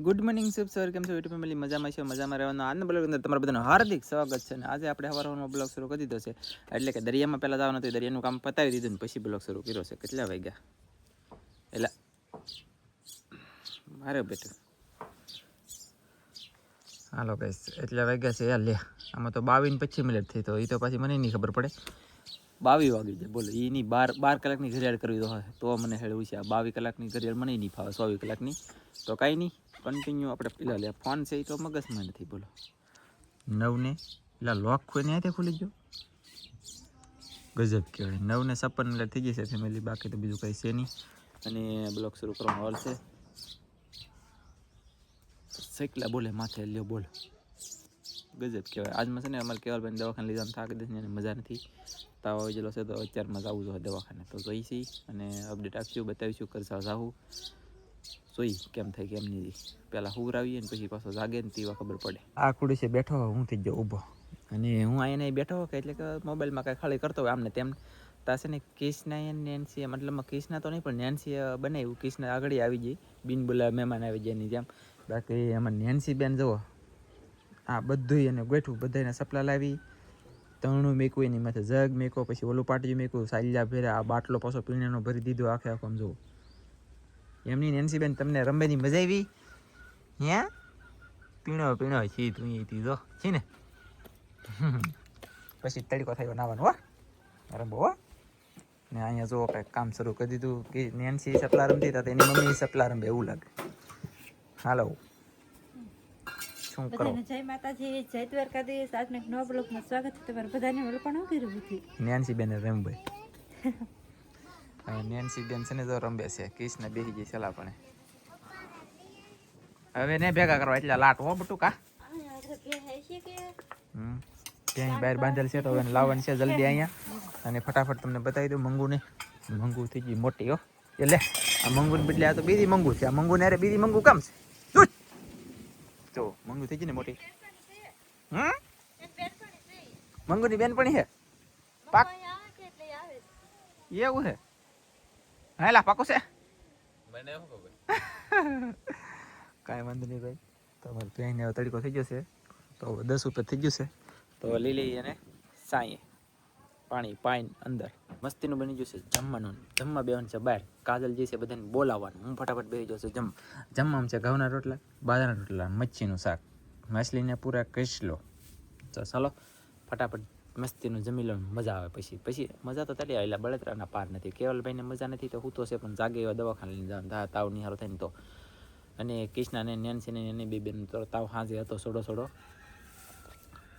Good morning શુભ સવાર, કેમ છો યુટ્યુબ ફેમિલી? મજામાં છે, મજામાં રહેવાનું. આજના બ્લોગ અંદર તમારા બધાનું હાર્દિક સ્વાગત છે. અને આજે આપણે સવારનો બ્લોગ શરૂ કરી દીધો છે, એટલે કે દરિયામાં પહેલાં જવાનું હતું, દરિયાનું કામ પતાવી દીધું ને પછી બ્લોગ શરૂ કર્યો છે. કેટલા વાગ્યા એટલે મારે બેઠું હાલો ગાઈસ, એટલા વાગ્યા છે યાર. લે આમાં તો 22-25 મિનિટ થઈ, તો એ તો પાછી મને નહીં ખબર પડે. 22 વાગી જાય, બોલો. એની 12 કલાકની ઘડિયાળ કરવી તો મને હેળવું છે. આ 22 કલાકની ઘડિયાળ મને નહીં ફાવે, 24 કલાકની તો કાંઈ નહીં. કન્ટિન્યુ આપણે પેલા લે ફોન છે એ તો મગજમાં નથી, બોલો. 9 ને પેલા લોક ખોઈને આતે ખુલી ગયો, ગજબ કહેવાય. 9:56 થઈ જશે ફેમિલી, બાકી તો બીજું કંઈ છે નહીં. અને બ્લોગ શરૂ કરવાનો હોલ છે. સૈકલા બોલે માથે લ્યો, બોલો. ગજબ કહેવાય. આજમાં છે ને અમારે કેવલભાઈ દવાખાને લીધા થાકી દે ને, મજા નથી. તાવ આવી ગયેલો છે તો અત્યારમાં જવું જોઈએ દવાખાને. તો જોઈશી અને અપડેટ આપશું, બતાવીશું. કરશા જાવું જોઈ કેમ થાય કેમ નહીં. પહેલાં હુરાવીએ ને પછી પાછો જાગે ને તેવા ખબર પડે. આ ખુડી છે બેઠો, હું થઈ ગયો ઊભો, અને હું અહીંયા બેઠો કે એટલે કે મોબાઈલમાં કાંઈ ખાલી કરતો હોય આમને તેમ. તાશે ને કિસના નેન્સી, મતલબમાં કિસના તો નહીં પણ નેન્સી બનાવ્યું. કિસના આગળ આવી જાય, બિન બોલા મહેમાન આવી જાય એની જેમ. બાકી એમાં નેન્સી બેન જુઓ, આ બધું એને ગોઠવું, બધાને સપલા લાવી, તણું મેકવું, એની માથે જગ મેકો, પછી ઓલું પાટિયું મેકવું, સાલ્યા ભેરા, આ બાટલો પાછો પીણાનો ભરી દીધો આખે આખો. આમ જુઓ એમની નેન્સી બેન, તમને રમવાની મજા આવી? હે પીણો છી તું અહીંથી જો છી ને. પછી તડકો થયો નાવાનો હો રમવો હો. ને અહીંયા જો કંઈક કામ શરૂ કરી દીધું કે નેન્સી સપલા રમતી હતા, એની મમ્મી સપલા રમે એવું લાગે. હાલો શું કરો? જય માતાજી, જય દ્વારકાધીશ. આજનો એક નવા બ્લોગમાં સ્વાગત છે તમારું બધાને. ઓળખાણ હું કર્યું હતી નેન્સી બેન રમભાઈ. નેન્સી બેન છે ને જો રમે છે, કિસને બેસી ગઈ સલા પણ હવે ને ભેગા કરવા એટલે લાટ હો બટું કા. ત્યાં બહાર બાંધેલ છે તો હવે લાવવાનું છે જલ્દી અહીંયા. અને ફટાફટ તમને બતાવી દઉં મંગુ ને. મંગુ થઈ ગઈ મોટી હો. એટલે આ મંગુ ને બદલે આ તો બીજી મંગુ છે. આ મંગુ ને અરે બીજી મંગુ કામ છે તો મંગુ થઈ ગઈ ને મોટી. મંગુ ની બેનપણી છે પાક એવું છે. હા પાકો છે કાંઈ વાંધો નહીં ભાઈ. તમારે ત્યાં હવે તડકો થઈ જશે તો 10 ઉપર થઈ જશે તો લઈ લઈએ અને સાંયે પાણી પાઈન અંદર મસ્તીનું બની જશે. જમવાનું જમવા બેવાનું છે બહાર. કાજલ જે છે બધાને બોલાવવાનું. હું ફટાફટ બેસી જશે જમવામાં છે ઘઉંના રોટલા, બાજરાના રોટલા, મચ્છીનું શાક, માછલીને પૂરા કસલો. તો ચાલો ફટાફટ મસ્તીનું જમી લો, મજા આવે. પછી મજા તો તળ્યા એટલે બળતરાના પાર નથી. કેવલભાઈને મજા નથી તો હું તો છે પણ જાગે એવા દવાખાને લઈને જવાનું, તાવ નહીં સારો થાય ને તો. અને કૃષ્ણાને નેન્સીને એની બે બેન તો તાવ સાંજે હતો સોડો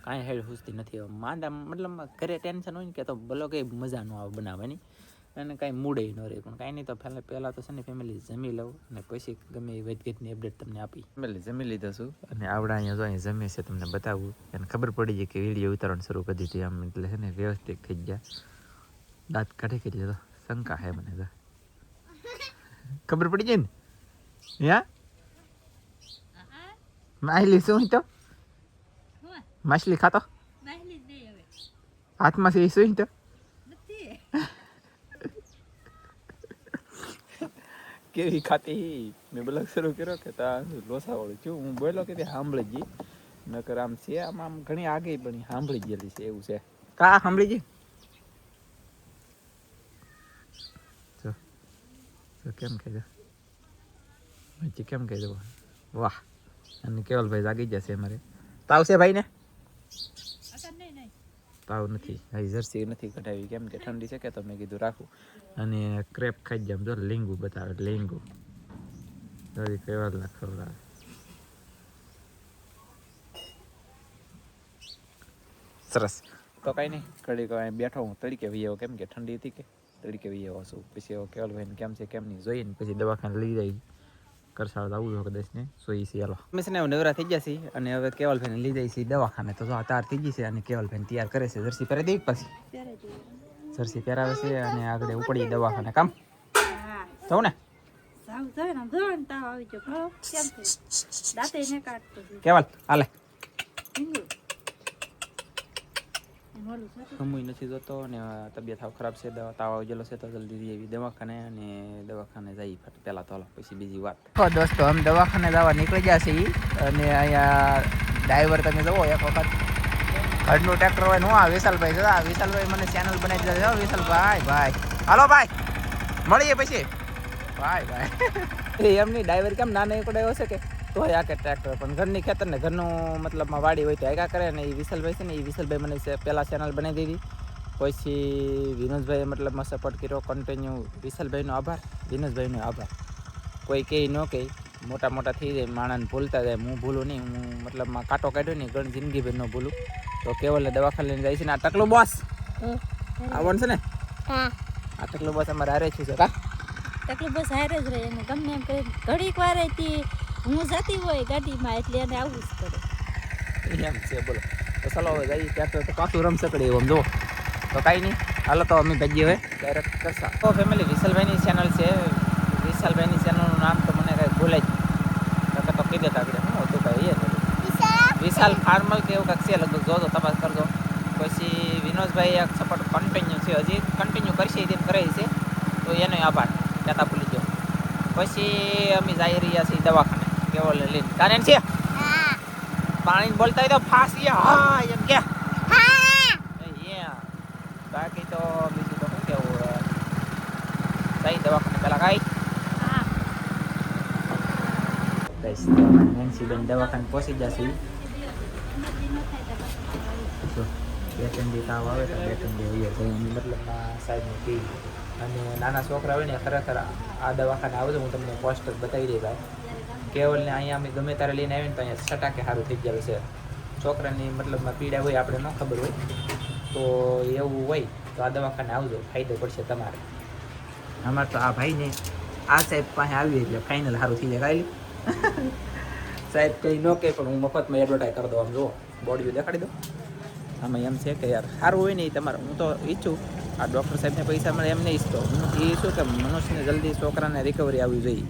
કાંઈ હેડ હુસતી નથી. માંદા મતલબ ઘરે ટેન્શન હોય ને કે તો ભલો કંઈ મજા ન આવે બનાવવાની અને કાંઈ મૂડે ન રહે. પણ કાંઈ નહીં, તો પહેલાં તો છે ને ફેમિલી જમી લઉં ને પછી ગમે એ વધઘટની અપડેટ તમને આપી. ફેમિલી જમી લીધા છું અને આવડા અહીંયા જો અહીં જમે છે તમને બતાવું. એને ખબર પડી જાય કે વિડીયો ઉતારવાનું શરૂ કરી દીધી આમ, એટલે છે ને વ્યવસ્થિત થઈ ગયા. દાંત કાઢી કરી લીધો, શંકા હે મને તો ખબર પડી જાય ને. યા માછલી શું તો માછલી ખાતો હાથમાં છે શું તો કેવી ખાતી. મેં બ્લોગ શરૂ કર્યો કે લોસા વાળું છું હું બોલો કે સાંભળી ગઈ નકર આમ છે આમ ઘણી આગળ પણ સાંભળી ગયેલી છે એવું છે. કા સાંભળી ગઈ કેમ કહેજો હજી કેમ કહેજો. વાહ. અને કેવલભાઈ જાગી જશે અમારે. તાવ છે ભાઈ ને? તાવ નથી, હજી જર્સી નથી કઢાવી કેમ કે ઠંડી છે કે તો મેં કીધું રાખું. અને ક્રેપ ખાઈ જામ જો લીંગુ બતાવે લીંગુ કેવા ખવડાવે. સરસ. તો કાંઈ નહીં, ઘડીક બેઠો હું તડકે વી આવ્યો કેમ કે ઠંડી હતી કે તડકે વી આવ્યો છું. પછી કેવલભાઈને કેમ છે કેમ નહીં જોઈએ ને પછી દવાખાને લઈ જાય. કરસાળ આવું જો કદાચ ને સોઈ છે. હાલો અમે છે ને નવરા થઈ ગયા છીએ અને હવે કેવલભાઈને લઈ જાય છે દવાખાને. તો જો તાર થઈ ગઈ છે અને કેવલભાઈને તૈયાર કરે છે. જર્સી પહેરાવી દઈ પછી જર્સી પહેરાવે છે અને આગળ ઉપડી દવાખાને કામ થવું ને. કેવલ હાલે મોલું થતું. હમુય નથી જોતો અને તબિયત હાવ ખરાબ છે, તાવ આવી ગયેલો છે તો જલ્દી એવી દવાખાને અને દવાખાને જઈ પહેલાં તો હાલો પછી બીજી વાત. તો દોસ્તો અમે દવાખાને જવા નીકળી ગયા છીએ અને અહીંયા ડ્રાઈવર તમે જુઓ એક વખત ઘરનું ટ્રેક્ટર હોય ને હું આ વિશાલભાઈ જો આ વિશાલભાઈ મને ચેનલ બનાવી દીધા છે વિશાલભાઈ ભાઈ હાલો ભાઈ મળીએ પછી ભાઈ એમની ડ્રાઈવર કેમ નાનો એકડો એવો છે કે તો આ કે ટ્રેક્ટર પણ ઘરની ખેતર ને ઘરનું મતલબમાં વાડી હોય તો આગા કરે ને એ વિશાલભાઈ છે ને એ વિશાલભાઈ મને પહેલાં ચેનલ બનાવી દીધી પછી વિનોદભાઈએ મતલબમાં સપોર્ટ કર્યો કન્ટિન્યુ વિશાલભાઈનો આભાર વિનોદભાઈનો આભાર કોઈ કહે ન કહે મોટા મોટા થઈ જાય માણસને ભૂલતા જાય હું ભૂલું નહીં હું મતલબમાં કાંટો કાઢ્યો નહીં ઘણી જિંદગી ન ભૂલું તો કેવલને દવાખાને લઈને જાય છે ને આ ટકલું બોસ આવવાનું છે ને આ ટકલું બોસ અમારે હારે છું છે કા તકલીફ બસ હારે જ રહે એને ગમે એમ કરી ઘડીક વાર હું જતી હોય ગાડીમાં એટલે એને આવવું જ પડે એમ છે બોલો તો ચાલો હવે જઈએ ટ્રેક્ટર તો પાછું રમશે પડે એવું આમ જુઓ તો કાંઈ નહીં હાલો તો અમે ભાગીએ હવે ડાયરેક્ટ કરશા તો ફેમિલી વિશાલભાઈની ચેનલ છે વિશાલભાઈની ચેનલનું નામ તો મને કાંઈ ભૂલાય જ તો કહી દેતા આગળ શું હતું કાંઈ એ નથી વિશાલ ફાર્મલ કે એવું કાંઈક છે લગભગ જોજો તપાસ કરજો પછી વિનોદભાઈ એક સપોર્ટ કન્ટિન્યુ છે હજી કન્ટિન્યુ કરશે એ કરે છે તો એનો આભાર કહેતા ભૂલી ગયો પછી અમે જઈ રહ્યા છીએ દવાખાને કેવો લઈને કારણ છે પાણી બોલતા હોય તો ફાંસી હા એમ કે બાકી તો બીજું તો શું કેવું જઈ દવાખાને પેલા કાંઈ બેન દવાખાને પહોંચી જશે બે ત્રણ દી તાવ આવે તો બે ત્રણ દી હોઈએ તો એની મતલબમાં સાહેબને કહી અને નાના છોકરા હોય ને ખરેખર આ દવાખાને આવજો હું તમને પોસ્ટર બતાવી દઈ ભાઈ કેવલને અહીંયા અમે ગમે ત્યારે લઈને આવીને તો અહીંયા સટાકે સારું થઈ જાય છે છોકરાની મતલબમાં પીડા હોય આપણે ન ખબર હોય તો એવું હોય તો આ દવાખાને આવજો ફાયદો પડશે તમારે અમારે તો આ ભાઈને આ સાહેબ પાસે આવીએ એટલે ફાઇનલ સારું થઈ જાય કાંઈ સાહેબ કંઈ ન કહે પણ હું મફતમાં એડવર્ટાઈઝ કરી દઉં આમ જુઓ બોડીઓ દેખાડી દો આમાં એમ છે કે યાર સારું હોય ને એ તમારે હું તો ઈચ્છું આ ડૉક્ટર સાહેબને પૈસા મળે એમ નહીં ઈચ્છતો હું એ ઈચ્છું કે મનુષ્યને જલ્દી છોકરાને રિકવરી આવવી જોઈએ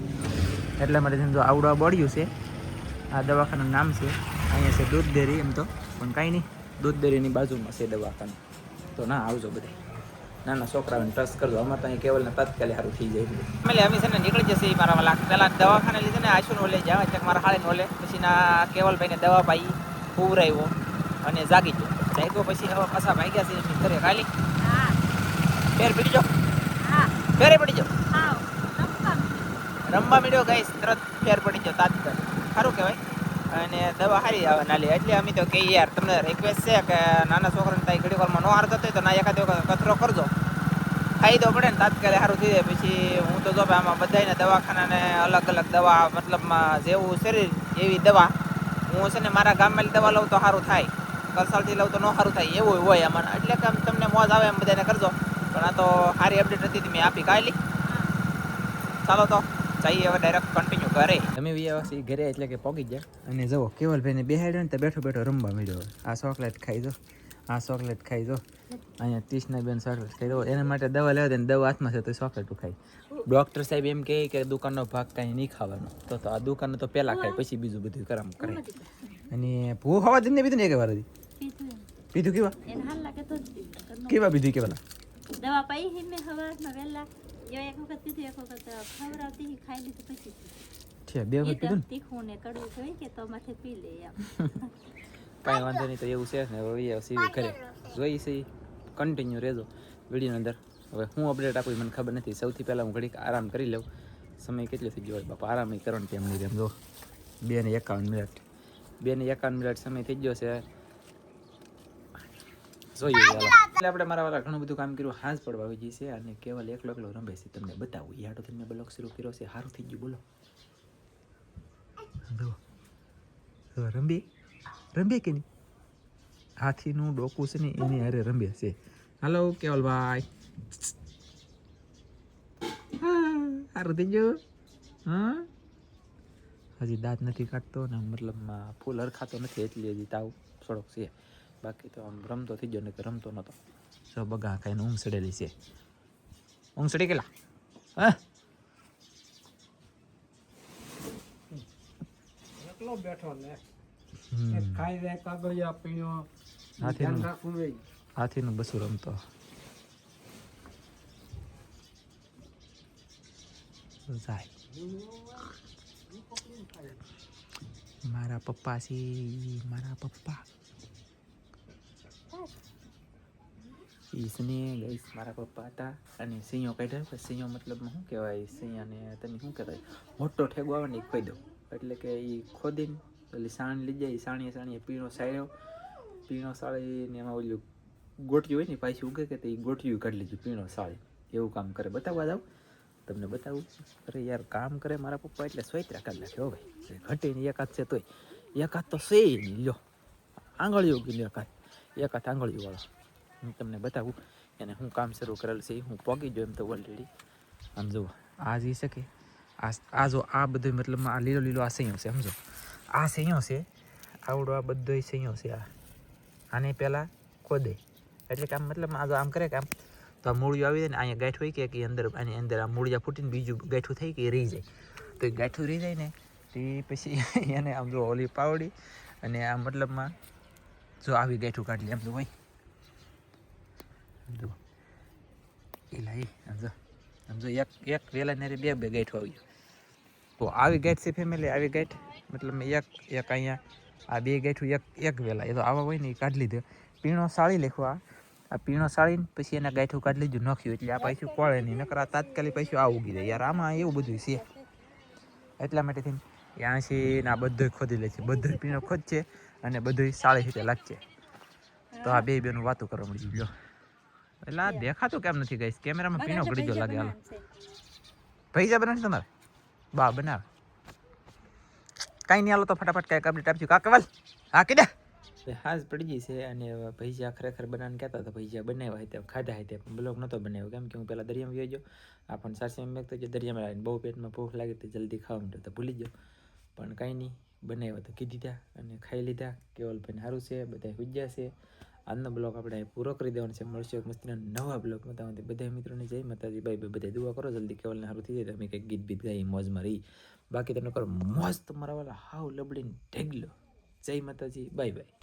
એટલા માટે જો આવડવા બોડ્યું છે આ દવાખાનું નામ છે અહીંયા છે દૂધ ડેરી એમ તો પણ કાંઈ નહીં દૂધ ડેરીની બાજુમાં છે દવાખાનું તો ના આવજો બધે નાના છોકરાઓને ટ્રસ્ટ કરજો અમારે તો અહીં કેવલને તાત્કાલિક સારું થઈ જાય એટલે અમે છે ને નીકળી જશે મારા વાલા પહેલાં દવાખાને લીધે ને આશુને ઓલે જવા ચેક મારા હાળીને ઓલે પછી ના કેવલભાઈને દવા પાઈ ઉવરાવ્યો અને જાગી ગયો જાગ્યો પછી હવે પાછા ભાગ્યા છે એમની ઘરે ખાલી ફેર પડી જાઓ ફેરે પડી જાઓ રમવા મળ્યો ગાઈસ તરત ફેર પડી જાઓ તાત્કાલિક સારું કહેવાય અને દવા સારી આવે નાલી એટલે અમે તો કહીએ યાર તમને રિક્વેસ્ટ છે કે નાના છોકરાને ત્યાં ઘડી વારમાં ન હાર થતો હોય તો ના એકાદ વખત કચરો કરજો ફાયદો પડે ને તાત્કાલિક સારું થઈ જાય પછી હું તો જો આમાં બધાને દવાખાનાને અલગ અલગ દવા મતલબમાં જેવું શરીર એવી દવા હું છે ને મારા ગામમાં દવા લઉં તો સારું થાય કરસાલથી લઉં તો ન સારું થાય એવું હોય અમારે એટલે કે તમને મોજ આવે એમ બધાને કરજો પણ આ તો સારી અપડેટ હતી મેં આપી કાઢી ચાલો તો જઈએ હવે ડાયરેક્ટ કન્ટિન્યુ કરે તમે વ્યવસ્થિત ઘરે એટલે કે પહોંચી ગયા અને જુઓ કેવલભાઈને બેહાડ્યો ને તો બેઠો બેઠો રમવા મળ્યો આ ચોકલેટ ખાઈ દો આ ચોકલેટ ખાઈ દો અહીંયા ત્રીસના બેન ચોકલેટ ખાઈ દો એના માટે દવા લેવા દે ને દવા હાથમાં છે તો ચોકલેટ ખાય ડૉક્ટર સાહેબ એમ કહે કે દુકાનનો ભાગ કાંઈ નહીં ખાવાનો તો આ દુકાનનો તો પહેલાં ખાય પછી બીજું બધું કરમ કરે અને ભૂ હવા દિન ને બીજું ને એક વાર પીધું કેવા કેવા પીધું કેવા દવા પાઈ હી મેં હવારમાં વહેલા એક વખત પીધું એક વખત ખવડાવતી ખાઈ લીધું પછી છે બે વખત પીધું તીખું ને કડવું જોઈ કે તો માથે પી લે એમ કાંઈ વાંધો નહીં તો એવું છે ને હવે સીવી કરે જોઈ છે કન્ટિન્યુ રહેજો વિડીયોની અંદર હવે હું અપડેટ આપું મને ખબર નથી સૌથી પહેલાં હું ઘડીક આરામ કરી લઉં સમય કેટલો થઈ ગયો હોય બાપા આરામ કરવાનું કેમ નહીં જો 2:51 મિનિટ 2:51 મિનિટ સમય થઈ ગયો છે જોઈએ એટલે આપણે મારા વાળા ઘણું બધું કામ કર્યું હાંસ પડવા આવી ગઈ છે અને કેવલ એકલો એકલો રમે છે તમને બતાવું યાડો તમે બ્લોગ શરૂ કર્યો છે સારું થઈ ગયું બોલો રંબે કે નહીં હાથીનું ડોકું છે ને એની હારે રંબે છે હાલો કેવલભાઈ સારું થઈ ગયું હા હજી દાંત નથી કાઢતો ને મતલબમાં ફૂલ હરખાતો નથી એટલી હજી તાવ થોડોક છે બાકી તો આમ રમતો થઈ ગયો ને કે રમતો નહોતો સો બગા ખાઈને ઊંઘ સડેલી છે ઊંઘ સડી ગયેલા હા એકલો બેઠો ને ખાઈ જાય કાગળિયા પીણો હાથીનું હાથીનું બસું રમતો જાય. મારા પપ્પા છે, મારા પપ્પા ઈસને ગઈસ મારા પપ્પા હતા અને સિંહો કાઢ્યા. સિંહો મતલબમાં શું કહેવાય, સિંહને તમે શું કહેવાય, મોટો ઠેગો આવે ને એ ખોઈ દો એટલે કે એ ખોદીને પેલી સાણ લઈ જાય. સાણીએ પીણો સાળ્યો, પીણો સાળીને એમાં ઓલું ગોઠિયું હોય ને પાછી ઉગે કે એ ગોઠિયું કાઢી લીધું પીણો સાળી. એવું કામ કરે. બતાવવા જાવ તમને બતાવું. અરે યાર કામ કરે મારા પપ્પા એટલે સ્વૈત્રા કાઢી નાખે. હો ભાઈ ઘટે ને એક હાથ છે તોય એક હાથ તો છે નહીં. લ્યો આંગળીઓ ગઈ એક હાથ આંગળીઓ વાળો. હું તમને બતાવું એને હું કામ શરૂ કરેલ છે. હું પોગી જો એમ તો ઓલરેડી. આમ જુઓ આ જઈ શકે આ જો આ બધું મતલબમાં આ લીલો આ સૈયો છે. સમજો આ સૈયો છે આવડો આ બધો સૈયો છે. આને પહેલાં ખોદે એટલે કે આમ મતલબ આ આમ કરે કે આમ તો આ મૂળિયું આવી જાય ને અહીંયા ગાંઠ હોય કે અંદર આની અંદર આ મૂળિયા ફૂટીને બીજું ગાંઠું થઈ કે એ રહી જાય. તો એ ગાંઠું રહી જાય ને તે પછી એને આમ જો ઓલી પાવડી અને આ મતલબમાં જો આવી ગાંઠું કાઢી લે એમ તો ભાઈ જો એલા એ સમજો એક વેલા ને બે ગાંઠું આવી. તો આવી ગાંઠ છે ફેમિલી. આવી ગાંઠ મતલબ એક અહીંયા આ બે ગાંઠું એક વેલા એ તો આવા હોય ને એ કાઢી લીધો. પીણો સાળી લેખો. આ પીણો સાળીને પછી એના ગાંઠું કાઢી લીધું નાખ્યું એટલે આ પાછું કોળે નહીં. નકર આ તાત્કાલિક પાછું આ ઉગી જાય. યાર આમાં એવું બધું છે એટલા માટે થઈને ત્યાં છે ને આ બધું ખોદી લે છે. બધું પીણો ખોદશે અને બધું સાળી રીતે લાગશે. તો આ બે બેનું વાતો કરવા મળી ગયો. એટલે આ દેખાતું કેમ નથી ગઈ કેમેરામાં પીણો ગળી ગયો લાગે. હાલો પૈસા બનાવશે તમારે બા બનાવે કાંઈ નહીં. હાલો તો ફટાફટ કાંઈક અપડેટ આપજો. કાકવાલ હા કીધા હાજ પડી ગઈ છે. અને પૈસા ખરેખર બનાવીને કહેતા હતા પૈસા બનાવ્યા હતા ખાધા હતા પણ બ્લોગ નહોતો બનાવ્યો કેમ કે હું પહેલાં દરિયામાં ગયો ગયો. આ પણ સાસી એમ તો જે દરિયામાં આવીને બહુ પેટમાં ભૂખ લાગી તો જલ્દી ખાવા માંડ્યો તો ભૂલી ગયો. પણ કાંઈ નહીં બનાવ્યા તો કીધી દીધા અને ખાઈ લીધા. કેવલભાઈને સારું છે, બધા સુઈ છે. આજનો બ્લોગ આપણે પૂરો કરી દેવાનો છે. મળશે એક મસ્તીના નવા બ્લોગમાં. ત્યાં બધા મિત્રોને જય માતાજી. બાય બધા દુઆ કરો જલ્દી કેવલને સારું થઈ જાય. તમે કંઈક ગીત બીત ગાઈ મોજમાં રહી. બાકી તમને કરો મોજ તમારા વાળા હાવ લબડીને ઢેગલો. જય માતાજી. Bye bye.